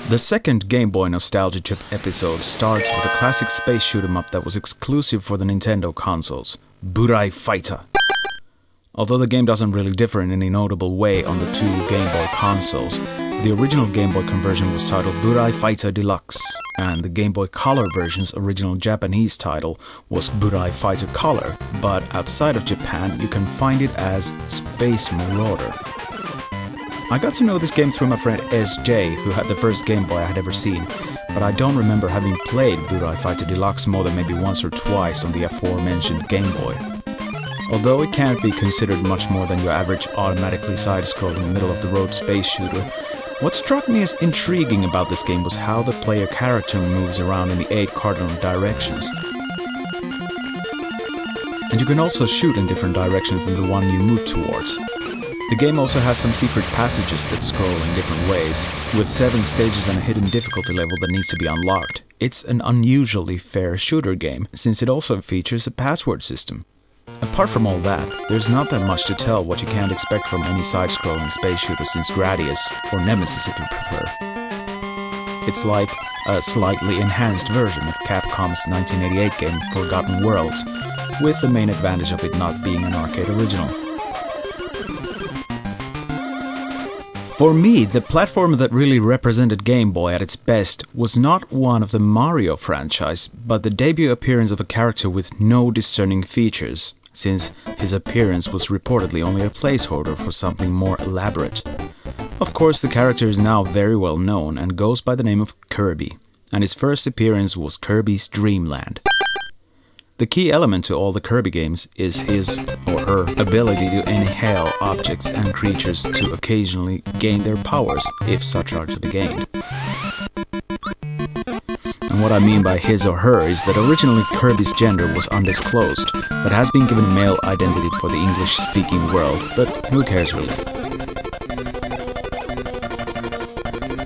The second Game Boy Nostalgia Trip episode starts with a classic space shoot-'em-up that was exclusive for the Nintendo consoles, Burai Fighter. Although the game doesn't really differ in any notable way on the two Game Boy consoles, the original Game Boy conversion was titled Burai Fighter Deluxe, and the Game Boy Color version's original Japanese title was Burai Fighter Color, but outside of Japan you can find it as Space Marauder. I got to know this game through my friend SJ, who had the first Game Boy I had ever seen, but I don't remember having played Burai Fighter Deluxe more than maybe once or twice on the aforementioned Game Boy. Although it can't be considered much more than your average automatically side-scrolling middle-of-the-road space shooter, what struck me as intriguing about this game was how the player character moves around in the 8 cardinal directions. And you can also shoot in different directions than the one you move towards. The game also has some secret passages that scroll in different ways, with 7 stages and a hidden difficulty level that needs to be unlocked. It's an unusually fair shooter game, since it also features a password system. Apart from all that, there's not that much to tell what you can't expect from any side-scrolling space shooter since Gradius, or Nemesis if you prefer. It's like a slightly enhanced version of Capcom's 1988 game Forgotten Worlds, with the main advantage of it not being an arcade original. For me, the platformer that really represented Game Boy at its best was not one of the Mario franchise, but the debut appearance of a character with no discerning features, since his appearance was reportedly only a placeholder for something more elaborate. Of course, the character is now very well known and goes by the name of Kirby, and his first appearance was Kirby's Dream Land. The key element to all the Kirby games is his or her ability to inhale objects and creatures to occasionally gain their powers, if such are to be gained. And what I mean by his or her is that originally Kirby's gender was undisclosed, but has been given a male identity for the English-speaking world, but who cares really?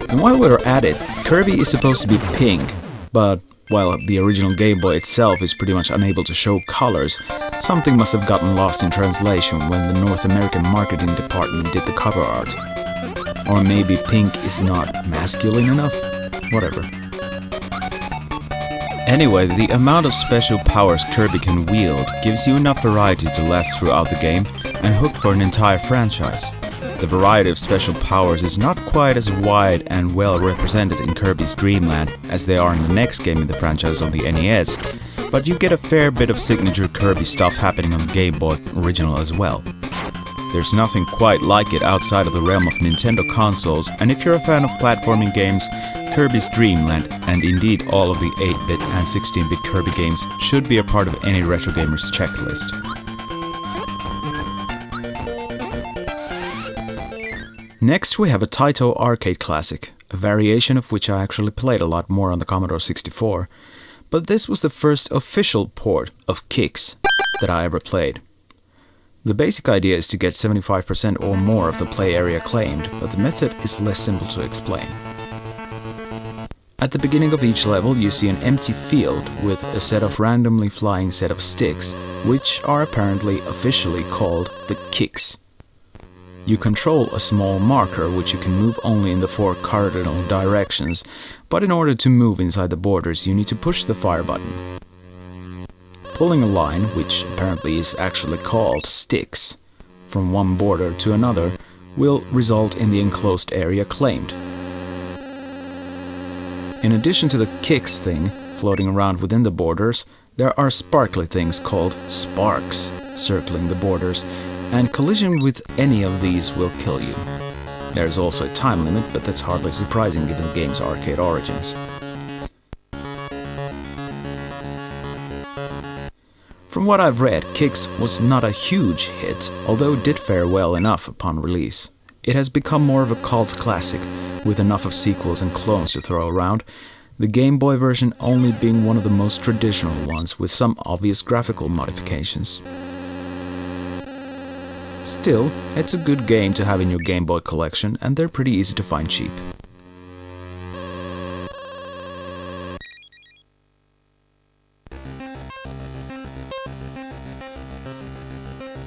And while we're at it, Kirby is supposed to be pink, but while the original Game Boy itself is pretty much unable to show colors, something must have gotten lost in translation when the North American marketing department did the cover art. Or maybe pink is not masculine enough? Whatever. Anyway, the amount of special powers Kirby can wield gives you enough variety to last throughout the game and hook for an entire franchise. The variety of special powers is not quite as wide and well represented in Kirby's Dream Land as they are in the next game in the franchise on the NES, but you get a fair bit of signature Kirby stuff happening on the Game Boy original as well. There's nothing quite like it outside of the realm of Nintendo consoles, and if you're a fan of platforming games, Kirby's Dream Land, and indeed all of the 8-bit and 16-bit Kirby games, should be a part of any retro gamer's checklist. Next we have a Taito arcade classic, a variation of which I actually played a lot more on the Commodore 64, but this was the first official port of Kicks that I ever played. The basic idea is to get 75% or more of the play area claimed, but the method is less simple to explain. At the beginning of each level you see an empty field with a set of randomly flying set of sticks, which are apparently officially called the Kicks. You control a small marker which you can move only in the 4 cardinal directions, but in order to move inside the borders you need to push the fire button. Pulling a line, which apparently is actually called sticks, from one border to another will result in the enclosed area claimed. In addition to the Kicks thing floating around within the borders, there are sparkly things called sparks circling the borders, and collision with any of these will kill you. There's also a time limit, but that's hardly surprising given the game's arcade origins. From what I've read, Kicks was not a huge hit, although it did fare well enough upon release. It has become more of a cult classic, with enough of sequels and clones to throw around, the Game Boy version only being one of the most traditional ones with some obvious graphical modifications. Still, it's a good game to have in your Game Boy collection, and they're pretty easy to find cheap.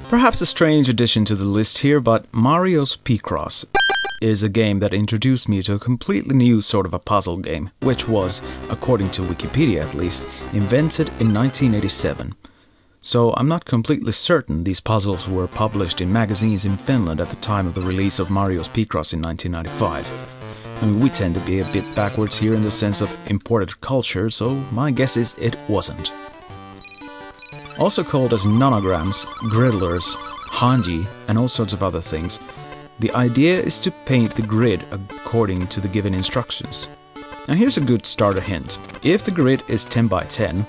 Perhaps a strange addition to the list here, but Mario's Picross. is a game that introduced me to a completely new sort of a puzzle game, which was, according to Wikipedia at least, invented in 1987. So I'm not completely certain these puzzles were published in magazines in Finland at the time of the release of Mario's Picross in 1995. I mean, we tend to be a bit backwards here in the sense of imported culture, so my guess is it wasn't. Also called as nonograms, griddlers, hanji, and all sorts of other things, the idea is to paint the grid according to the given instructions. Now here's a good starter hint. If the grid is 10 by 10,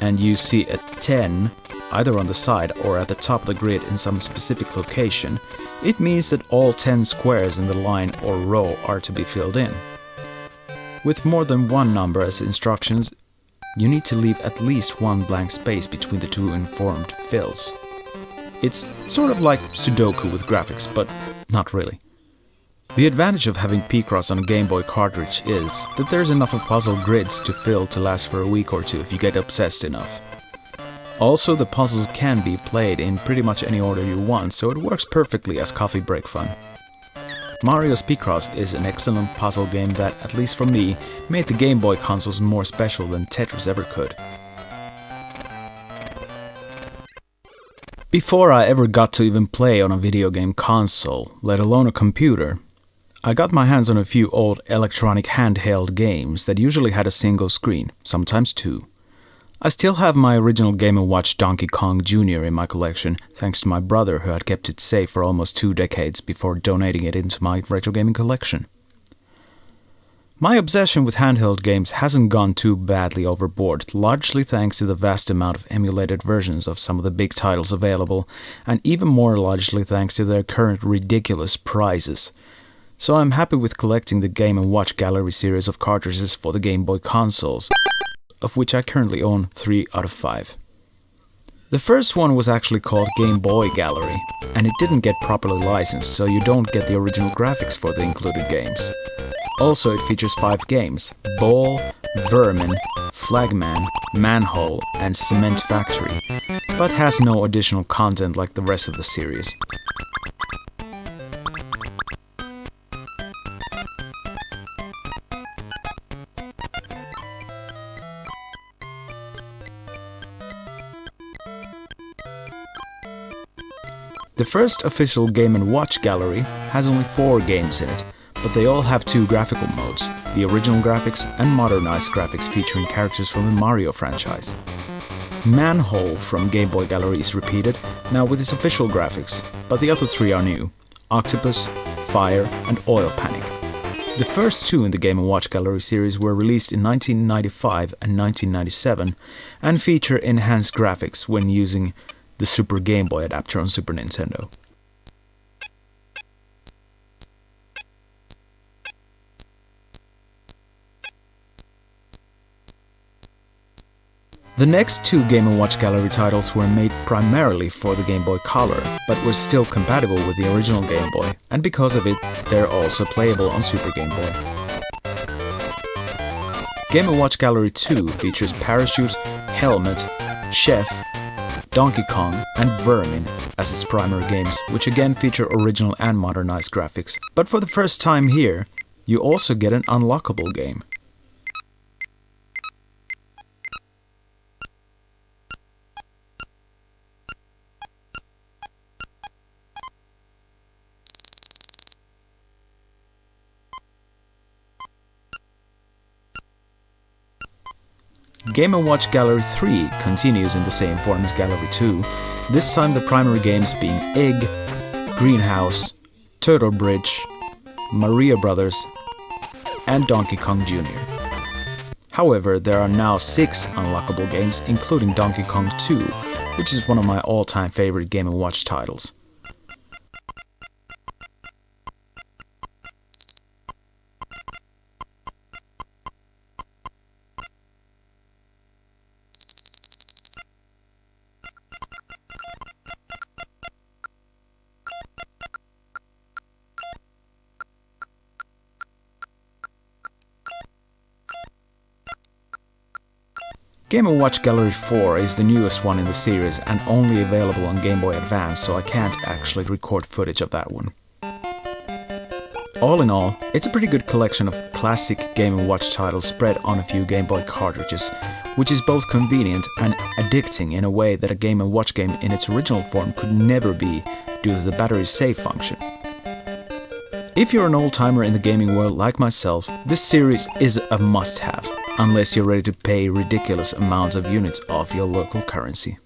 and you see a 10 either on the side or at the top of the grid in some specific location, it means that all 10 squares in the line or row are to be filled in. With more than one number as instructions, you need to leave at least one blank space between the two informed fills. It's sort of like Sudoku with graphics, but not really. The advantage of having Picross on a Game Boy cartridge is that there's enough of puzzle grids to fill to last for a week or two if you get obsessed enough. Also, the puzzles can be played in pretty much any order you want, so it works perfectly as coffee break fun. Mario's Picross is an excellent puzzle game that, at least for me, made the Game Boy consoles more special than Tetris ever could. Before I ever got to even play on a video game console, let alone a computer, I got my hands on a few old electronic handheld games that usually had a single screen, sometimes two. I still have my original Game & Watch Donkey Kong Jr. in my collection, thanks to my brother who had kept it safe for almost 2 decades before donating it into my retro gaming collection. My obsession with handheld games hasn't gone too badly overboard, largely thanks to the vast amount of emulated versions of some of the big titles available, and even more largely thanks to their current ridiculous prices. So I'm happy with collecting the Game & Watch Gallery series of cartridges for the Game Boy consoles, of which I currently own 3 out of 5. The first one was actually called Game Boy Gallery, and it didn't get properly licensed, so you don't get the original graphics for the included games. Also, it features 5 games: Ball, Vermin, Flagman, Manhole, and Cement Factory, but has no additional content like the rest of the series. The first official Game & Watch Gallery has only 4 games in it, but they all have 2 graphical modes, the original graphics and modernized graphics featuring characters from the Mario franchise. Manhole from Game Boy Gallery is repeated, now with its official graphics, but the other 3 are new: Octopus, Fire, and Oil Panic. The first 2 in the Game & Watch Gallery series were released in 1995 and 1997, and feature enhanced graphics when using the Super Game Boy adapter on Super Nintendo. The next 2 Game & Watch Gallery titles were made primarily for the Game Boy Color, but were still compatible with the original Game Boy, and because of it, they're also playable on Super Game Boy. Game & Watch Gallery 2 features Parachute, Helmet, Chef, Donkey Kong, and Vermin as its primary games, which again feature original and modernized graphics. But for the first time here, you also get an unlockable game. Game & Watch Gallery 3 continues in the same form as Gallery 2, this time the primary games being Egg, Greenhouse, Turtle Bridge, Mario Brothers, and Donkey Kong Jr. However, there are now 6 unlockable games, including Donkey Kong 2, which is one of my all-time favorite Game & Watch titles. Game & Watch Gallery 4 is the newest one in the series and only available on Game Boy Advance, so I can't actually record footage of that one. All in all, it's a pretty good collection of classic Game & Watch titles spread on a few Game Boy cartridges, which is both convenient and addicting in a way that a Game & Watch game in its original form could never be due to the battery save function. If you're an old-timer in the gaming world like myself, this series is a must-have, unless you're ready to pay ridiculous amounts of units off your local currency.